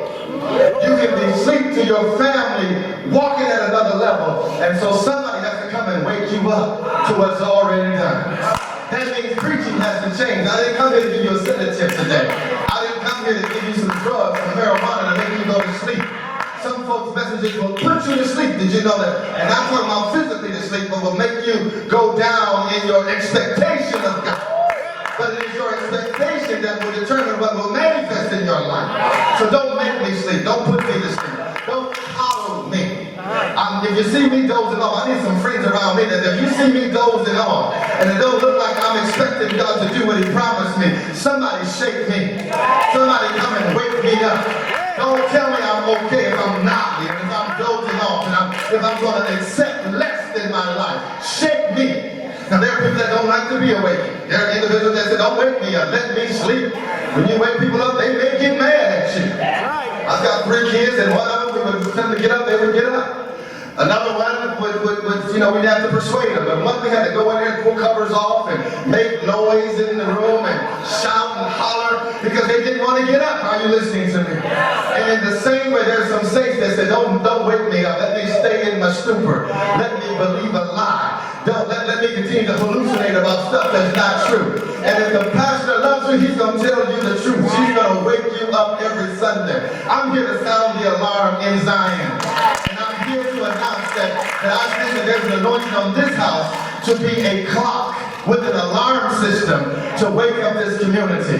You can be asleep to your family walking at another level. And so somebody has to come and wake you up to what's already done. That means preaching has to change. I didn't come here to give you a sedative today. I didn't come here to give you some drugs, some marijuana to make you go to sleep. Some folks' messages will put you to sleep. Did you know that? And I'm talking about physically to sleep, but will make you go down in your expectation of God. But it is your expectation that will determine what will manifest in your life. So don't make me sleep. Don't put me to sleep. Don't coddle me. If you see me dozing off, I need some friends around me that if you see me dozing off and it don't look like I'm expecting God to do what He promised me, somebody shake me. Somebody come and wake me up. Don't tell me I'm okay if I'm not here, if I'm dozing off, and if I'm going to accept less in my life. Shake me. Now there are people that don't like to be awake. There are individuals that say, don't wake me up, let me sleep. When you wake people up, they may get mad at you. I've got 3 kids, and one of them, we would tell them to get up, they would get up. Another one would we'd have to persuade them. But one we had to go in there and pull covers off and make noise in the room and shout and holler because they didn't want to get up. Are you listening to me? And in the same way, there's some saints that say, don't wake me up. Let me stay in my stupor. Let me believe a lie. Don't let me continue to hallucinate about stuff that's not true. And if the pastor loves you, he's going to tell you the truth. She's going to wake you up every Sunday. I'm here to sound the alarm in Zion. And I'm here to announce that I think that there's an anointing on this house to be a clock with an alarm system to wake up this community,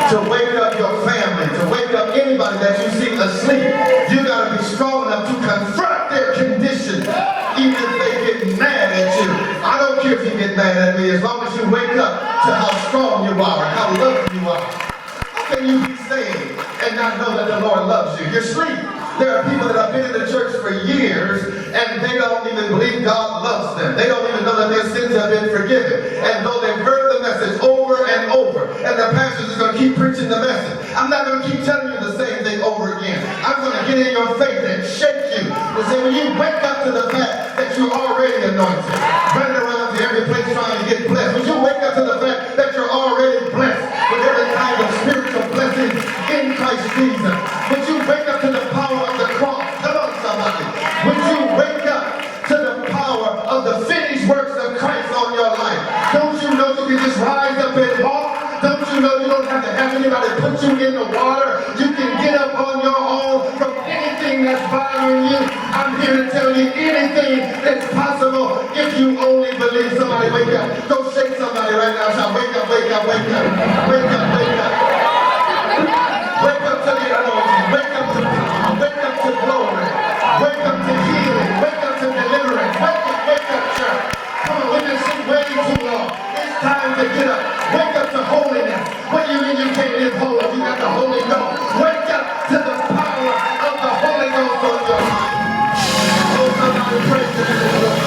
to wake up your family, to wake up anybody that you see asleep. You got to be strong enough to confront their condition, even if they get mad at you. I don't care if you get mad at me, as long as you wake up to how strong you are and how loved you are. How can you be saved and not know that the Lord loves you? You're asleep. There are people that have been in the church for years and they don't even believe God loves them. They don't even know that their sins have been forgiven. And though they've heard the message over and over, and the pastor's just going to keep preaching the message, I'm not going to keep telling you the same thing over again. I'm going to get in your face and shake you and say, when you wake up to the fact that you're already anointed, running around to every place trying to get blessed, when you wake up to the fact that you're already blessed with every kind of spiritual blessing in Christ Jesus, when you wake up to the power of the cross, come on somebody, when you wake up to the power of the finished works of Christ on your life, don't you know you can just rise up and walk? Don't you know you don't have to have anybody put you in the water? You can get up on your own from anything that's bothering you. I'm here to tell you anything that's possible if you only believe. Somebody wake up. Go shake somebody right now. Shout, wake up, wake up, wake up. Wake up, wake up. Wake up to the anointing. Wake up to power. Wake up to glory. Wake up to healing. Wake up to deliverance. Wake up, church. Come on, we've been sitting way too long. It's time to get up. Wake up to holiness. What do you mean you can't live holy if you got the Holy Ghost? Wake up to the power of the Holy Ghost on your life. Oh, somebody praise the Lord.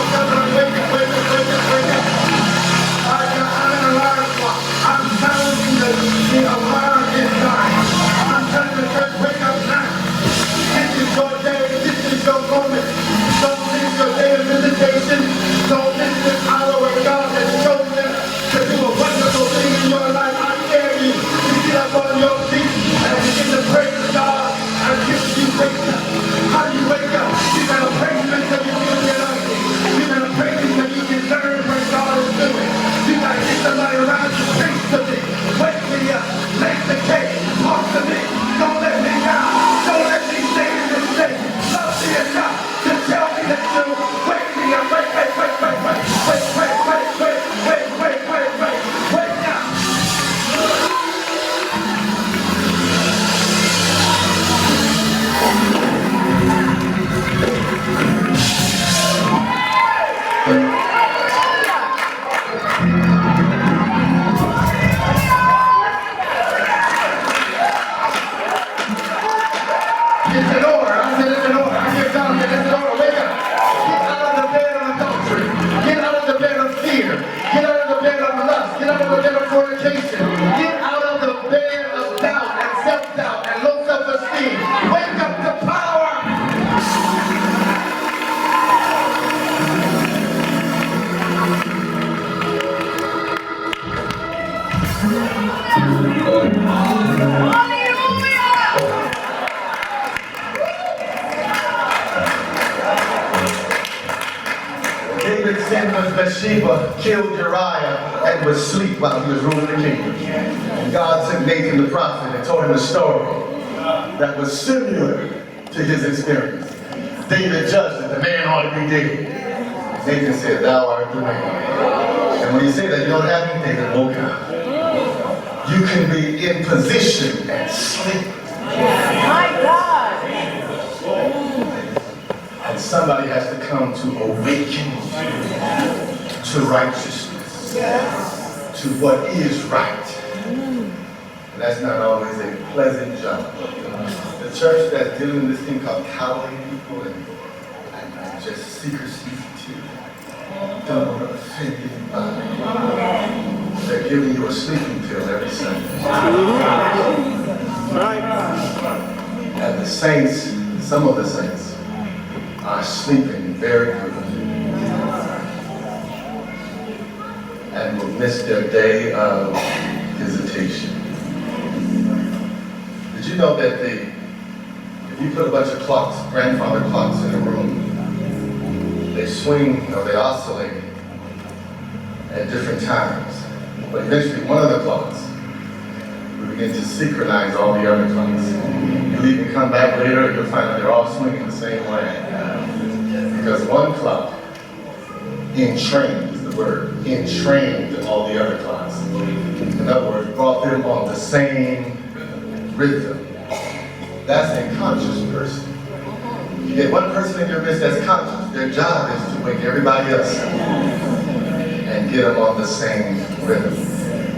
Somebody wake up, wake up, wake up, wake up. I'm an alarm clock. I'm sounding the alarm inside. I'm telling the church, wake up now. This is your day. This is your moment. Don't miss your day of visitation. Don't miss this hour where God has chosen to do a wonderful thing in your life. I dare you to get up on your feet and begin to praise God until you wake up. How do you wake up? You gotta pray. It's an order. I said it's an order. I kept telling you it's an order. Wake up. Get out of the bed of adultery. Get out of the bed of fear. Get out of the bed of lust. Get out of the bed of fornication. Get out of the bed of doubt and self-doubt and low self-esteem. Wake up to power. David's sin was Bathsheba killed Uriah and was asleep while he was ruling the kingdom. And God took Nathan the prophet and told him a story that was similar to his experience. David judged that the man ought to be dead. Nathan said, thou art the man. And when he said that, you know what happened? David woke up. You can be in position and sleep. My God. And somebody has to come to awaken you to righteousness, to what is right. And that's not always a pleasant job. The church that's dealing with this thing called cowering people and just secrecy too. Don't want to offend anybody. They're giving you a sleeping pill every Sunday. And the saints, some of the saints, are sleeping very good and will miss their day of visitation. Did you know that if you put a bunch of clocks, grandfather clocks in a room, they swing or they oscillate at different times, but eventually one of the clocks will begin to synchronize all the other clocks. You'll even come back later and you'll find that they're all swinging the same way. Because one clock entrained is the word, entrained all the other clocks. In other words, brought them on the same rhythm. That's a conscious person. You get one person in your midst that's conscious, their job is to wake everybody else up and get them on the same rhythm.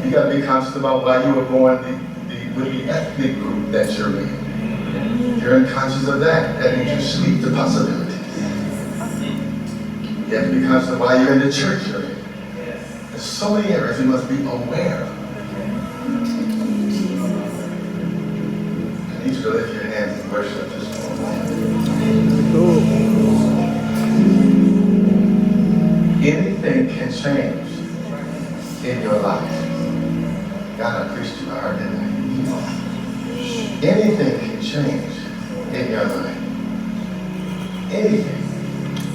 You got to be conscious about why you were born with the ethnic group that you're in. If you're unconscious of that, that means you sleep the possibilities. You have to be conscious of why you're in the church you're in. There's so many areas you must be aware of. I need you to lift your hands and worship this morning. Anything can change in your life. God, I preached you hard, didn't I? Anything can change in your life. Anything.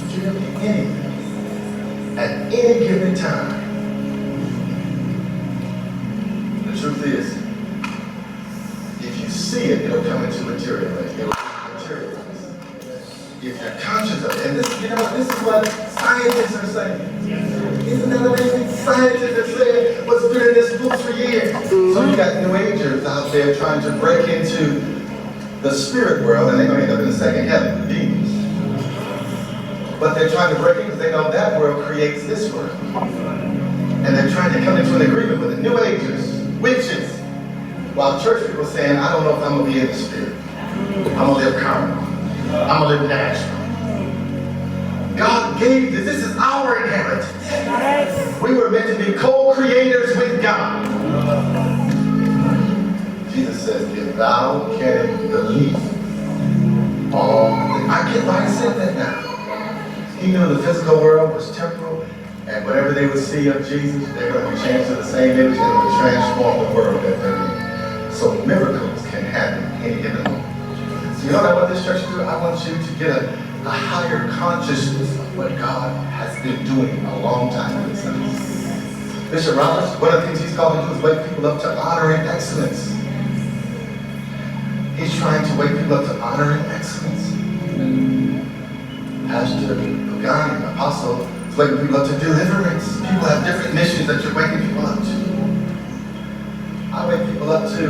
You hear me? Anything. At any given time. The truth is, if you see it, it'll come into materialize. It'll materialize. If you're conscious of it, and this, you know, this is what scientists are saying. Isn't that amazing? Scientists have said what's been in this book for years. So you got New Agers out there trying to break into the spirit world, and they're going to end up in the second heaven, the demons. But they're trying to break in because they know that world creates this world. And they're trying to come into an agreement with the New Agers, witches, while church people are saying, I don't know if I'm going to be in the spirit. I'm going to live carnal. I'm going to live natural. God gave this. This is our inheritance. We were meant to be co-creators with God. Jesus says, if thou canst believe all things. I get why he said that now. He knew the physical world was temporal, and whatever they would see of Jesus, they're going to be changed to the same image, and it would transform the world that they're in. So miracles can happen any given moment. So you know what I want this church to do? I want you to get a higher consciousness of what God has been doing a long time in this house. Bishop Roberts, one of the things he's called to do is wake people up to honor and excellence. He's trying to wake people up to honor and excellence. Pastor Pagani, apostle, is waking people up to deliverance. People have different missions that you're waking people up to. I wake people up to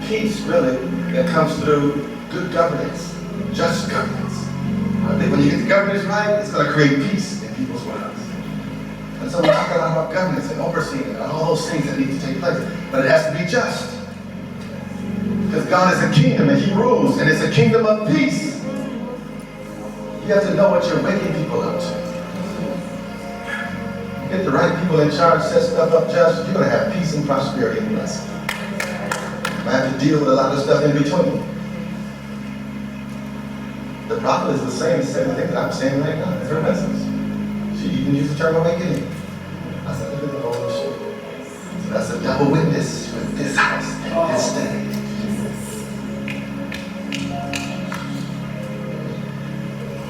peace, really, that comes through good governance, just governance. I think when you get the governance right, it's going to create peace in people's lives. And so we talk a lot about governance and overseeing and all those things that need to take place. But it has to be just. Because God is a kingdom and he rules, and it's a kingdom of peace. You have to know what you're waking people up to. Get the right people in charge, set stuff up just, you're going to have peace and prosperity and blessing. I have to deal with a lot of stuff in between. The prophet is saying the thing that I'm saying right now. It's her message. She even used the term awakening. I said, look at the Holy Spirit. So that's a double witness with this house and this day.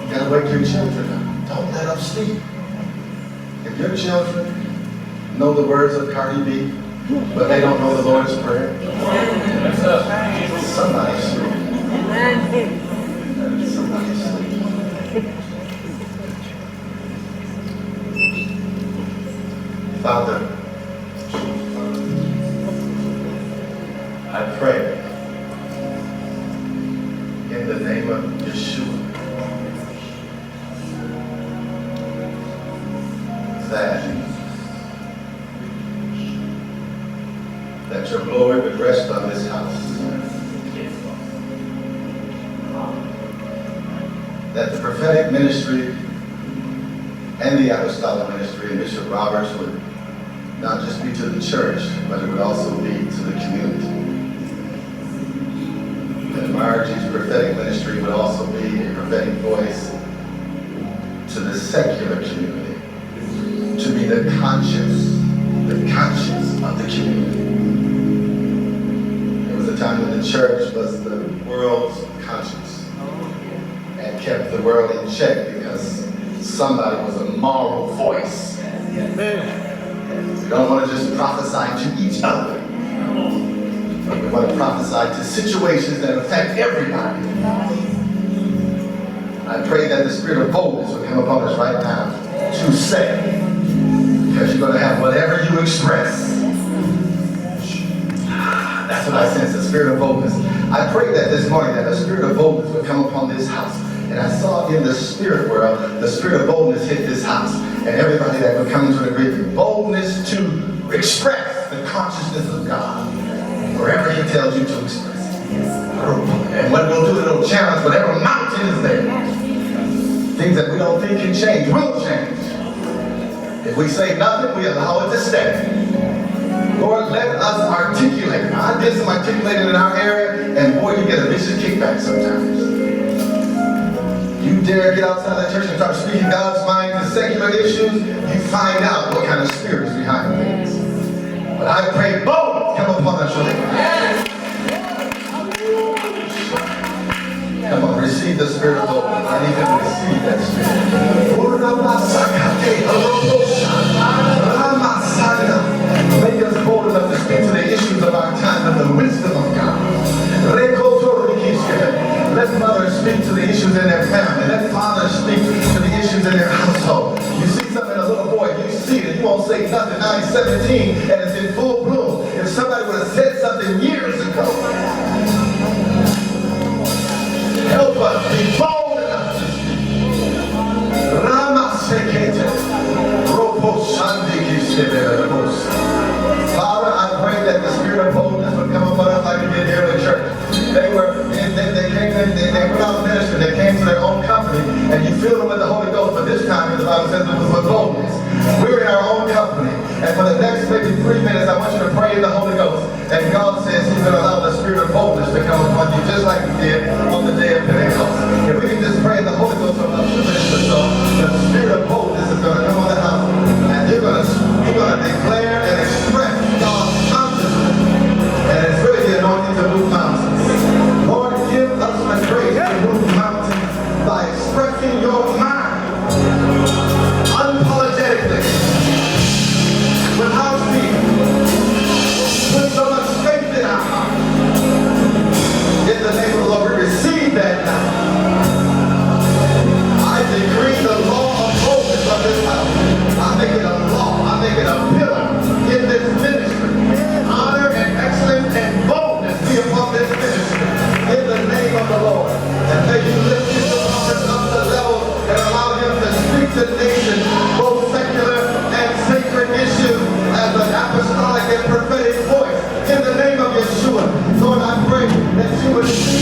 You gotta wake your children up. Don't let them sleep. If your children know the words of Cardi B, but they don't know the Lord's Prayer, somebody's sleeping. Somebody's sleeping. Father, I pray in the name of Yeshua that your glory would rest on this house. That the prophetic ministry and the apostolic ministry and Bishop Roberts would not just be to the church, but it would also be to the community. That Margie's prophetic ministry would also be a prophetic voice to the secular community, to be the conscience of the community. There was a time when the church was the world's conscience and kept the world in check because somebody was a moral voice. We don't want to just prophesy to each other, but we want to prophesy to situations that affect everybody. I pray that the spirit of boldness will come upon us right now to say, because you're going to have whatever you express. That's what I sense, the spirit of boldness. I pray that this morning that the spirit of boldness will come upon this house. And I saw in the spirit world, the spirit of boldness hit this house. And everybody that would come into agreement. Boldness to express the consciousness of God. Wherever he tells you to express it. And what we'll do, it'll challenge whatever mountain is there. Things that we don't think can change will change. If we say nothing, we allow it to stay. Lord, let us articulate. I did some articulating in our area, and boy, you get a vicious kickback sometimes. You dare get outside the church and start speaking God's mind to secular issues, you find out what kind of spirit is behind things. But I pray boldness come upon us. Come on, receive the spirit of boldness. I need to receive that spirit. Make us bold enough to speak to the issues of our time and the wisdom of God. Let mothers speak to the issues in their family. Let fathers speak to the issues in their household. You see something in a little boy, you see it, you won't say nothing. Now he's 17 and it's in full bloom. If somebody would have said something years ago, help us be bold enough to speak. Rama Sekete. Ropo Shandiki Shebele. Father, I pray that the spirit of boldness would come upon us like it did here in the church. They came in, they went out ministering, they came to their own company, and you filled them with the Holy Ghost, but this time the Bible says it was with boldness. We're in our own company, and for the next maybe 3 minutes, I want you to pray in the Holy Ghost. And God says he's going to allow the spirit of boldness to come upon you, just like he did on the day of Pentecost. If we can just pray in the Holy Ghost for about 2 minutes or so, the spirit of boldness is going to come on the house, and you're going to declare and express God's consciousness. And it's really the anointing to move mountains. Lord, give us the grace to move mountains by expressing your mind unapologetically, without fear, with so much faith in our heart. In the name of the Lord, we receive do it.